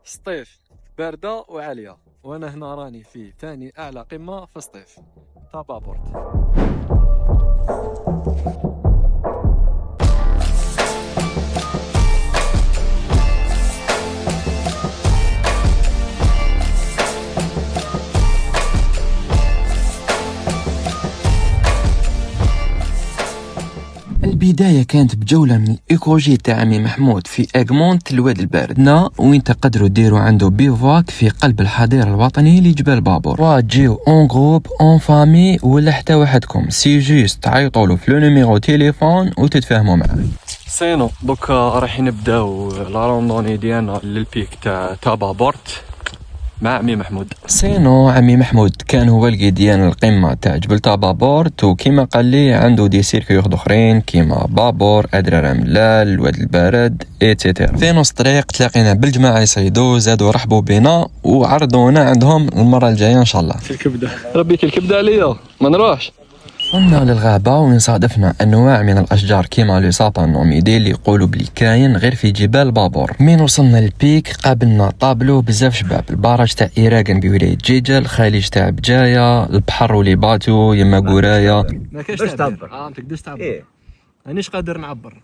سطيف باردة وعالية، وانا هنا راني في ثاني اعلى قمة في سطيف، تابا بورت. البداية كانت بجولة من الإيكولوجي تاع عمي محمود في اغمونت الواد البارد، هنا وين تقدروا ديروا عنده بيفواك في قلب الحظيرة الوطنية لجبال بابور، وتجيو اون جروب اون فامي ولا حتى وحدكم، سي جوست تعيطوا له في لو نيميرو تيليفون وتتفاهموا معاه. سينو دوكا راح نبداو لا روندوني ديالنا للبيك تاع تابا بورت مع عمي محمود. سينو عمي محمود كان هو القيد ديال القمه تاع جبل تابا بورت، وكيما قال لي عنده دي سيركيو اخرين كيما بابور، ادرار ملال، الواد البارد ايتترا. في نص الطريق تلاقينا بالجماعه يصيدوا، زادوا رحبوا بنا وعرضونا عندهم المره الجايه ان شاء الله. الكبده ربيت الكبده عليا ما نروحش. وصلنا للغابة وين صادفنا أنواع من الأشجار كيما لي سابان نوميدي اللي يقولوا بلي كاين غير في جبال بابور. من وصلنا للبيك قابلنا طابلو بزاف شباب، البراج تاع إيراقن بولاية جيجل، الخليج تاع بجاية، البحر ولي باتو يما قراية. ما كاينش تعبر، ما تقدرش تعبر. مانيش قادر نعبر.